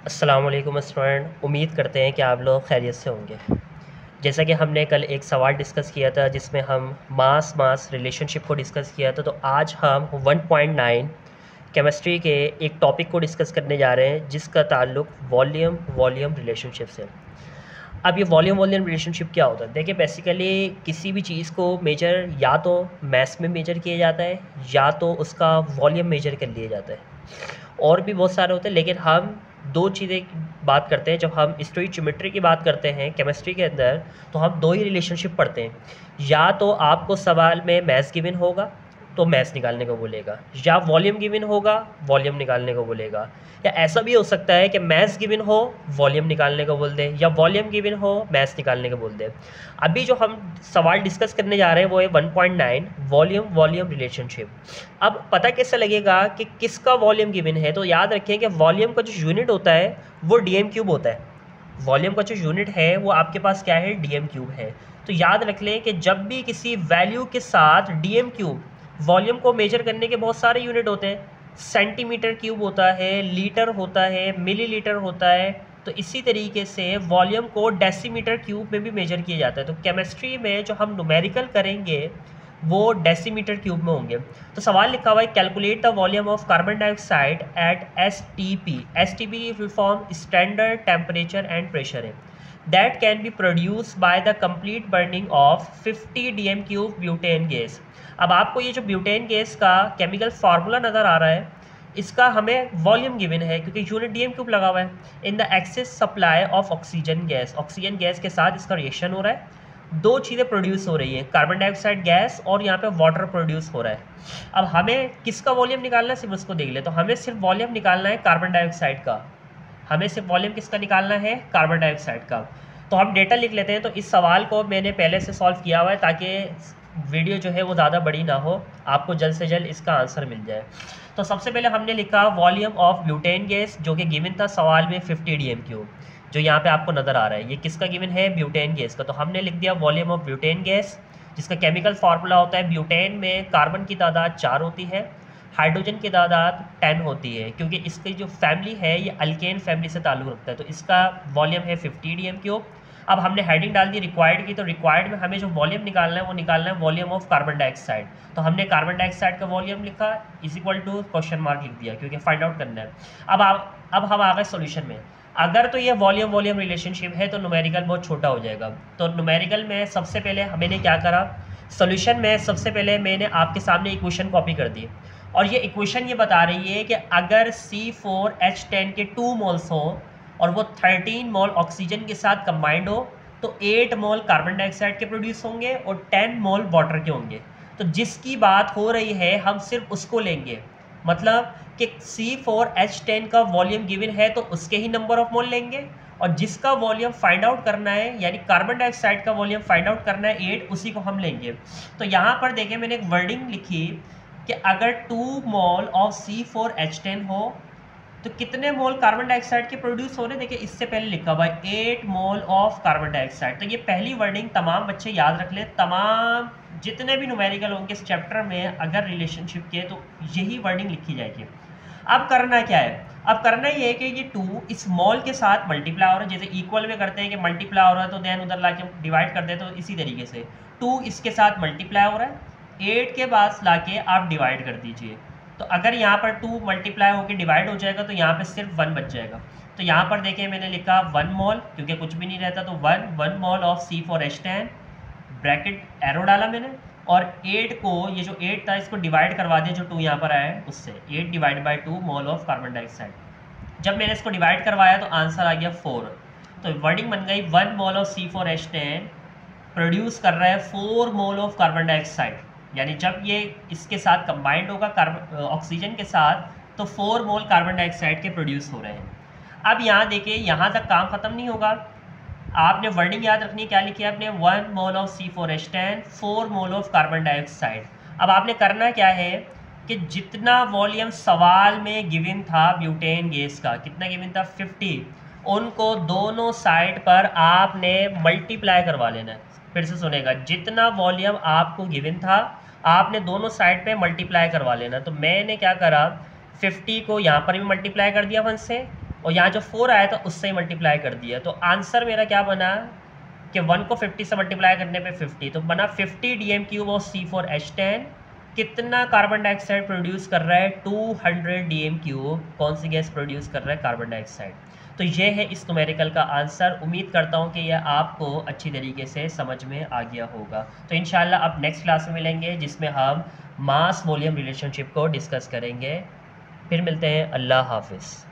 अस्सलामुअलैकुम स्टूडेंट, उम्मीद करते हैं कि आप लोग खैरियत से होंगे। जैसा कि हमने कल एक सवाल डिस्कस किया था जिसमें हम मास रिलेशनशिप को डिस्कस किया था, तो आज हम 1.9 केमिस्ट्री के एक टॉपिक को डिस्कस करने जा रहे हैं जिसका ताल्लुक वॉल्यूम वॉल्यूम रिलेशनशिप से। अब ये वॉल्यूम वॉल्यूम रिलेशनशिप क्या होता है? देखिए, बेसिकली किसी भी चीज़ को मेजर या तो मैस में मेजर किया जाता है या तो उसका वॉल्यूम मेजर कर लिया जाता है। और भी बहुत सारे होते हैं, लेकिन हम दो चीज़ें की बात करते हैं। जब हम स्टोइचियोमेट्री की बात करते हैं केमिस्ट्री के अंदर, तो हम दो ही रिलेशनशिप पढ़ते हैं। या तो आपको सवाल में मैस गिवन होगा तो मैस निकालने को बोलेगा, या वॉल्यूम गिवन होगा वॉल्यूम निकालने को बोलेगा, या ऐसा भी हो सकता है कि मैस गिवन हो वॉल्यूम निकालने को बोल दे, या वॉल्यूम गिवन हो मैस निकालने को बोल दे। अभी जो हम सवाल डिस्कस करने जा रहे हैं वो है 1.9 वॉल्यूम वॉल्यूम रिलेशनशिप। अब पता कैसे लगेगा कि किसका वॉल्यूम गिवन है? तो याद रखें कि वॉल्यूम का जो यूनिट होता है वो डीएम क्यूब होता है। वॉल्यूम का जो यूनिट है वो आपके पास क्या है? डीएम क्यूब है। तो याद रख लें कि जब भी किसी वैल्यू के साथ डीएम क्यूब, वॉल्यूम को मेजर करने के बहुत सारे यूनिट होते हैं। सेंटीमीटर क्यूब होता है, लीटर होता है, मिलीलीटर होता है। तो इसी तरीके से वॉल्यूम को डेसीमीटर क्यूब में भी मेजर किया जाता है। तो केमिस्ट्री में जो हम न्यूमेरिकल करेंगे वो डेसीमीटर क्यूब में होंगे। तो सवाल लिखा हुआ है, calculate the volume of carbon dioxide at STP. STP की full form standard temperature and pressure है। That can be produce by the complete burning of 50 DM cube butane gas. अब आपको ये जो ब्यूटेन गैस का केमिकल फार्मूला नज़र आ रहा है, इसका हमें वॉल्यूम गिवन है क्योंकि यूनिट डीएम क्यूब लगा हुआ है। In the excess supply of oxygen gas, oxygen gas के साथ इसका रिएक्शन हो रहा है। दो चीज़ें प्रोड्यूस हो रही है, कार्बन डाइऑक्साइड गैस और यहाँ पे वाटर प्रोड्यूस हो रहा है। अब हमें किसका वॉल्यूम निकालना है, सिर्फ उसको देख ले। तो हमें सिर्फ वॉल्यूम निकालना है कार्बन डाइऑक्साइड का। हमें सिर्फ वॉल्यूम किसका निकालना है? कार्बन डाइऑक्साइड का। तो हम डेटा लिख लेते हैं। तो इस सवाल को मैंने पहले से सॉल्व किया हुआ है ताकि वीडियो जो है वो ज़्यादा बड़ी ना हो, आपको जल्द से जल्द इसका आंसर मिल जाए। तो सबसे पहले हमने लिखा वॉल्यूम ऑफ ब्यूटेन गैस, जो कि गिवन था सवाल में 50 डीएम क्यूब, जो यहाँ पे आपको नज़र आ रहा है। ये किसका गिवन है? ब्यूटेन गैस का। तो हमने लिख दिया वॉल्यूम ऑफ ब्यूटेन गैस, जिसका केमिकल फार्मूला होता है, ब्यूटेन में कार्बन की तादाद 4 होती है, हाइड्रोजन की तादाद 10 होती है। क्योंकि इसकी जो फैमिली है ये अल्केन फैमिली से ताल्लुक़ रखता है, तो इसका वॉल्यूम है 50 डीएम क्यूब। अब हमने हेडिंग डाल दी रिक्वायर्ड की। तो रिक्वायर्ड में हमें जो वॉल्यूम निकालना है वो निकालना है वॉल्यूम ऑफ कार्बन डाइऑक्साइड। तो हमने कार्बन डाइऑक्साइड का वॉल्यूम लिखा is equal to question mark लिख दिया क्योंकि फाइंड आउट करना है। अब हम आ गए सोल्यूशन में। अगर तो ये वॉल्यूम वॉल्यूम रिलेशनशिप है तो न्यूमेरिकल बहुत छोटा हो जाएगा। तो न्यूमेरिकल में सबसे पहले मैंने क्या करा, सोल्यूशन में सबसे पहले मैंने आपके सामने इक्वेशन कॉपी कर दी। और ये इक्वेशन ये बता रही है कि अगर C4H10 के 2 मोल्स हो और वो 13 मोल ऑक्सीजन के साथ कंबाइंड हो तो 8 मोल कार्बन डाइऑक्साइड के प्रोड्यूस होंगे और 10 मोल वाटर के होंगे। तो जिसकी बात हो रही है हम सिर्फ उसको लेंगे। मतलब कि C4H10 का वॉल्यूम गिवन है तो उसके ही नंबर ऑफ मोल लेंगे, और जिसका वॉल्यूम फाइंड आउट करना है यानी कार्बन डाइऑक्साइड का वॉल्यूम फाइंड आउट करना है 8, उसी को हम लेंगे। तो यहाँ पर देखिए मैंने एक वर्डिंग लिखी कि अगर 2 मोल ऑफ C4H10 हो तो कितने मोल कार्बन डाइऑक्साइड के प्रोड्यूस हो रहे हैं। देखिए इससे पहले लिखा हुआ है 8 मोल ऑफ कार्बन डाइऑक्साइड। तो ये पहली वर्डिंग तमाम बच्चे याद रख लें, तमाम जितने भी न्यूमेरिकल होंगे इस चैप्टर में अगर रिलेशनशिप के तो यही वर्डिंग लिखी जाएगी। अब करना क्या है? अब करना ये है कि ये 2 इस मॉल के साथ मल्टीप्लाई हो रहा है। जैसे इक्वल में करते हैं कि मल्टीप्लाई हो रहा है तो देन उधर लाके डिवाइड कर देते, तो इसी तरीके से 2 इसके साथ मल्टीप्लाई हो रहा है, 8 के बाद लाके आप डिवाइड कर दीजिए। तो अगर यहाँ पर 2 मल्टीप्लाई होकर डिवाइड हो जाएगा तो यहाँ पे सिर्फ 1 बच जाएगा। तो यहाँ पर देखिए मैंने लिखा 1 मोल, क्योंकि कुछ भी नहीं रहता तो 1 mole of C4H10, bracket arrow डाला मैंने, और 8 को, ये जो 8 था इसको डिवाइड करवा दिया जो 2 यहाँ पर आया है उससे, 8 divide by 2 mole of carbon dioxide. जब मैंने इसको डिवाइड करवाया तो आंसर आ गया 4। तो वर्डिंग बन गई 1 मोल ऑफ C4H10 प्रोड्यूस कर रहा है 4 मोल ऑफ कार्बन डाइऑक्साइड, यानी जब ये इसके साथ कंबाइंड होगा ऑक्सीजन के साथ तो 4 मोल कार्बन डाइऑक्साइड के प्रोड्यूस हो रहे हैं। अब यहाँ देखिए, यहाँ तक काम ख़त्म नहीं होगा, आपने वर्डिंग याद रखनी है। क्या लिखी है आपने? 1 mole of C4H10, 4 mole of carbon dioxide. अब आपने करना क्या है कि जितना वॉल्यूम सवाल में गिवन था ब्यूटेन गैस का, कितना गिवन था? 50, उनको दोनों साइड पर आपने मल्टीप्लाई करवा लेना है। फिर से सुनेगा, जितना वॉल्यूम आपको गिवन था आपने दोनों साइड पे मल्टीप्लाई करवा लेना। तो मैंने क्या करा, 50 को यहाँ पर भी मल्टीप्लाई कर दिया 1 से, और यहाँ जो 4 आया था उससे ही मल्टीप्लाई कर दिया, तो आंसर मेरा क्या बना कि 1 को 50 से मल्टीप्लाई करने पे 50, तो बना 50 DM³ और C4H10 कितना कार्बन डाइऑक्साइड प्रोड्यूस कर रहा है, 200 DM³। कौन सी गैस प्रोड्यूस कर रहा है, कार्बन डाइऑक्साइड। तो ये है इस न्यूमेरिकल का आंसर। उम्मीद करता हूँ कि यह आपको अच्छी तरीके से समझ में आ गया होगा। तो इंशाल्लाह अब नेक्स्ट क्लास में मिलेंगे जिसमें हम मास वॉल्यूम रिलेशनशिप को डिस्कस करेंगे। फिर मिलते हैं, अल्लाह हाफिज़।